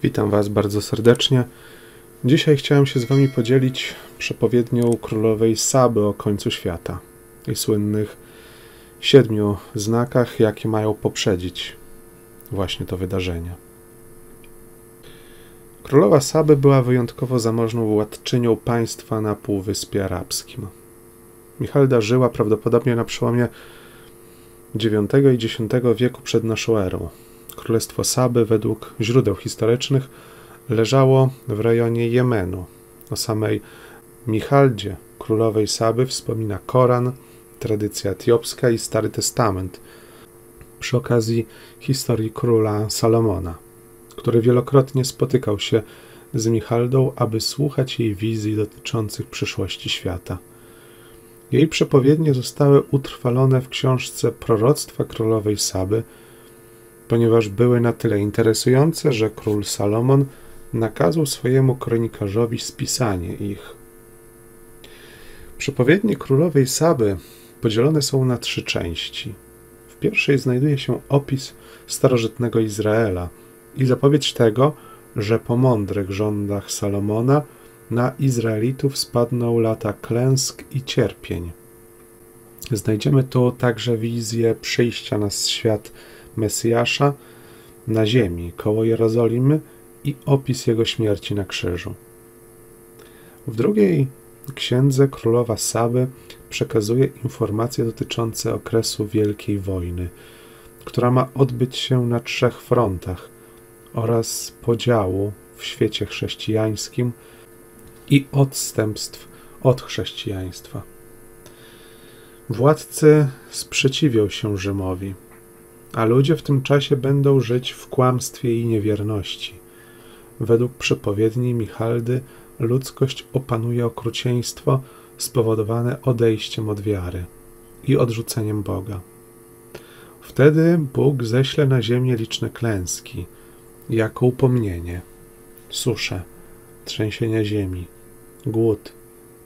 Witam Was bardzo serdecznie. Dzisiaj chciałem się z Wami podzielić przepowiednią królowej Saby o końcu świata i słynnych 7 znakach, jakie mają poprzedzić właśnie to wydarzenie. Królowa Saby była wyjątkowo zamożną władczynią państwa na Półwyspie Arabskim. Michalda żyła prawdopodobnie na przełomie IX i X wieku przed naszą erą. Królestwo Saby, według źródeł historycznych, leżało w rejonie Jemenu. O samej Michaldzie, królowej Saby, wspomina Koran, tradycja etiopska i Stary Testament, przy okazji historii króla Salomona, który wielokrotnie spotykał się z Michaldą, aby słuchać jej wizji dotyczących przyszłości świata. Jej przepowiednie zostały utrwalone w książce Proroctwa królowej Saby, ponieważ były na tyle interesujące, że król Salomon nakazał swojemu kronikarzowi spisanie ich. Przepowiednie królowej Saby podzielone są na 3 części. W pierwszej znajduje się opis starożytnego Izraela i zapowiedź tego, że po mądrych rządach Salomona na Izraelitów spadną lata klęsk i cierpień. Znajdziemy tu także wizję przyjścia na świat Mesjasza na ziemi koło Jerozolimy i opis jego śmierci na krzyżu. W drugiej księdze królowa Saby przekazuje informacje dotyczące okresu Wielkiej Wojny, która ma odbyć się na 3 frontach oraz podziału w świecie chrześcijańskim i odstępstw od chrześcijaństwa. Władcy sprzeciwią się Rzymowi, a ludzie w tym czasie będą żyć w kłamstwie i niewierności. Według przepowiedni Michaldy ludzkość opanuje okrucieństwo spowodowane odejściem od wiary i odrzuceniem Boga. Wtedy Bóg ześle na ziemię liczne klęski, jako upomnienie, susze, trzęsienia ziemi, głód,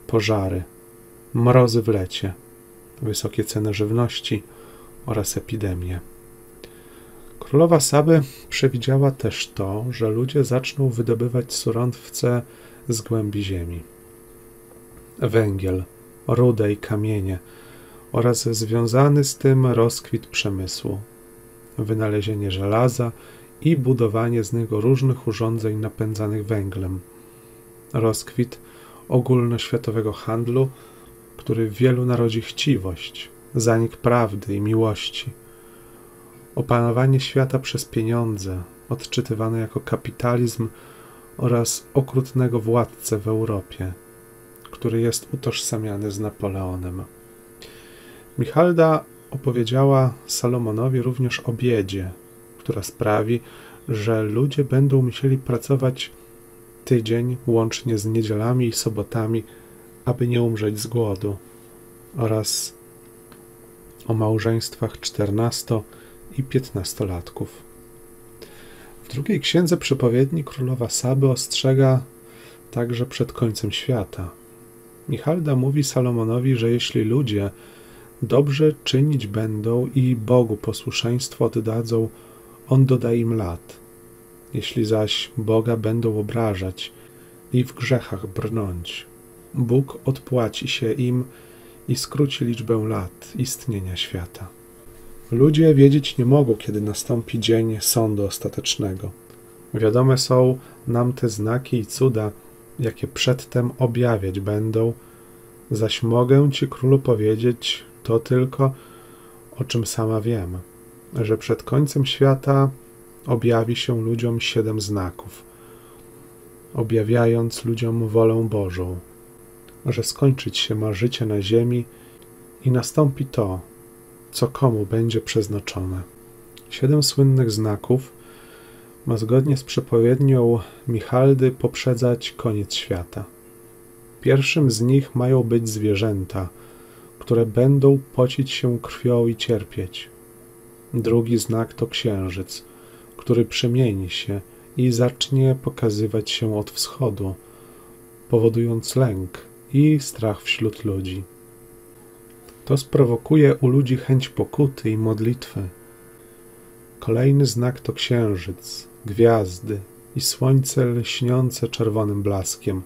pożary, mrozy w lecie, wysokie ceny żywności oraz epidemie. Królowa Saby przewidziała też to, że ludzie zaczną wydobywać surowce z głębi ziemi. Węgiel, rudę i kamienie oraz związany z tym rozkwit przemysłu, wynalezienie żelaza i budowanie z niego różnych urządzeń napędzanych węglem, rozkwit ogólnoświatowego handlu, który w wielu narodzi chciwość, zanik prawdy i miłości, opanowanie świata przez pieniądze, odczytywane jako kapitalizm oraz okrutnego władcę w Europie, który jest utożsamiany z Napoleonem. Michalda opowiedziała Salomonowi również o biedzie, która sprawi, że ludzie będą musieli pracować tydzień łącznie z niedzielami i sobotami, aby nie umrzeć z głodu, oraz o małżeństwach 14- i 15-latków. W drugiej księdze przepowiedni królowa Saby ostrzega także przed końcem świata. Michalda mówi Salomonowi, że jeśli ludzie dobrze czynić będą i Bogu posłuszeństwo oddadzą, on doda im lat. Jeśli zaś Boga będą obrażać i w grzechach brnąć, Bóg odpłaci się im i skróci liczbę lat istnienia świata. Ludzie wiedzieć nie mogą, kiedy nastąpi dzień sądu ostatecznego. Wiadome są nam te znaki i cuda, jakie przedtem objawiać będą, zaś mogę Ci, królu, powiedzieć to tylko, o czym sama wiem, że przed końcem świata objawi się ludziom 7 znaków, objawiając ludziom wolę Bożą, że skończyć się ma życie na ziemi i nastąpi to, co komu będzie przeznaczone. 7 słynnych znaków ma zgodnie z przepowiednią Michaldy poprzedzać koniec świata. Pierwszym z nich mają być zwierzęta, które będą pocić się krwią i cierpieć. Drugi znak to księżyc, który przemieni się i zacznie pokazywać się od wschodu, powodując lęk i strach wśród ludzi. To sprowokuje u ludzi chęć pokuty i modlitwy. Kolejny znak to księżyc, gwiazdy i słońce lśniące czerwonym blaskiem.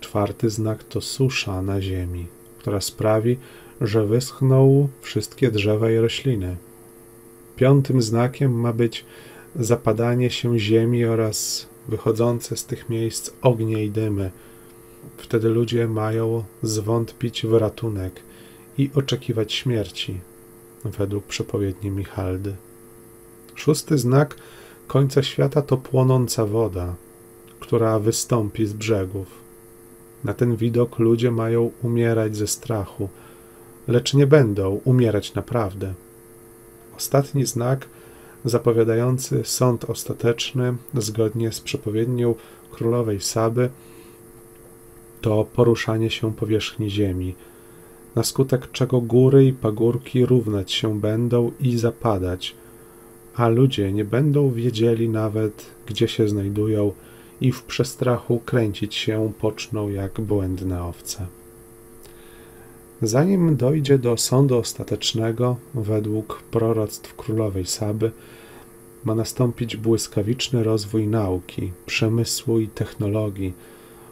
4. znak to susza na ziemi, która sprawi, że wyschną wszystkie drzewa i rośliny. 5. znakiem ma być zapadanie się ziemi oraz wychodzące z tych miejsc ognie i dymy. Wtedy ludzie mają zwątpić w ratunek i oczekiwać śmierci, według przepowiedni Michaldy. 6. znak końca świata to płonąca woda, która wystąpi z brzegów. Na ten widok ludzie mają umierać ze strachu, lecz nie będą umierać naprawdę. Ostatni znak, zapowiadający sąd ostateczny, zgodnie z przepowiednią królowej Saby, to poruszanie się powierzchni ziemi, na skutek czego góry i pagórki równać się będą i zapadać, a ludzie nie będą wiedzieli nawet, gdzie się znajdują i w przestrachu kręcić się poczną jak błędne owce. Zanim dojdzie do sądu ostatecznego, według proroctw królowej Saby, ma nastąpić błyskawiczny rozwój nauki, przemysłu i technologii,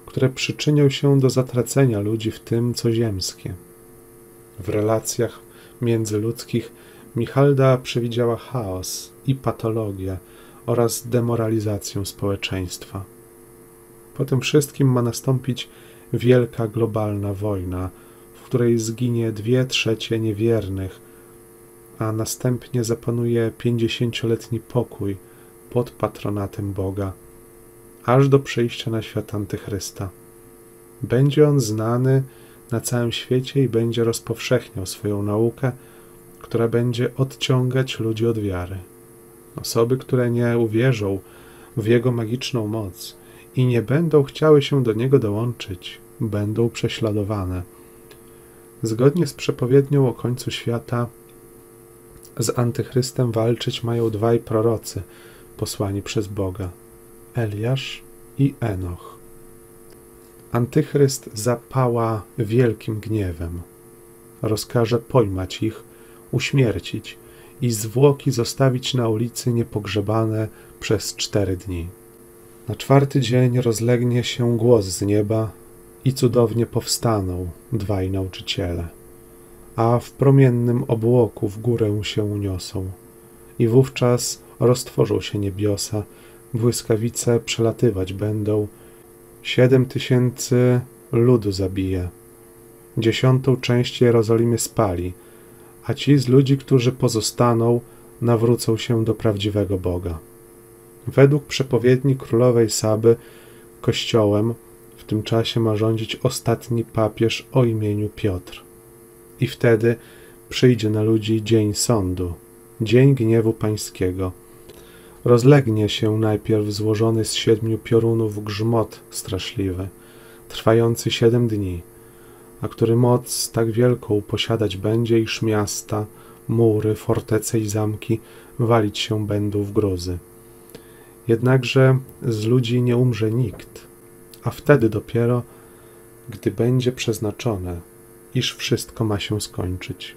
które przyczynią się do zatracenia ludzi w tym, co ziemskie. W relacjach międzyludzkich Michalda przewidziała chaos i patologię oraz demoralizację społeczeństwa. Po tym wszystkim ma nastąpić wielka globalna wojna, w której zginie 2/3 niewiernych, a następnie zapanuje 50-letni pokój pod patronatem Boga, aż do przyjścia na świat Antychrysta. Będzie on znany na całym świecie i będzie rozpowszechniał swoją naukę, która będzie odciągać ludzi od wiary. Osoby, które nie uwierzą w jego magiczną moc i nie będą chciały się do niego dołączyć, będą prześladowane. Zgodnie z przepowiednią o końcu świata z Antychrystem walczyć mają 2 prorocy posłani przez Boga, Eliasz i Enoch. Antychryst zapała wielkim gniewem. Rozkaże pojmać ich, uśmiercić i zwłoki zostawić na ulicy niepogrzebane przez 4 dni. Na 4. dzień rozlegnie się głos z nieba i cudownie powstaną 2 nauczyciele, a w promiennym obłoku w górę się uniosą i wówczas roztworzą się niebiosa, błyskawice przelatywać będą, 7000 ludu zabije, 10. część Jerozolimy spali, a ci z ludzi, którzy pozostaną, nawrócą się do prawdziwego Boga. Według przepowiedni królowej Saby, Kościołem w tym czasie ma rządzić ostatni papież o imieniu Piotr. I wtedy przyjdzie na ludzi dzień sądu, dzień gniewu pańskiego. Rozlegnie się najpierw złożony z 7 piorunów grzmot straszliwy, trwający 7 dni, a który moc tak wielką posiadać będzie, iż miasta, mury, fortece i zamki walić się będą w gruzy. Jednakże z ludzi nie umrze nikt, a wtedy dopiero, gdy będzie przeznaczone, iż wszystko ma się skończyć.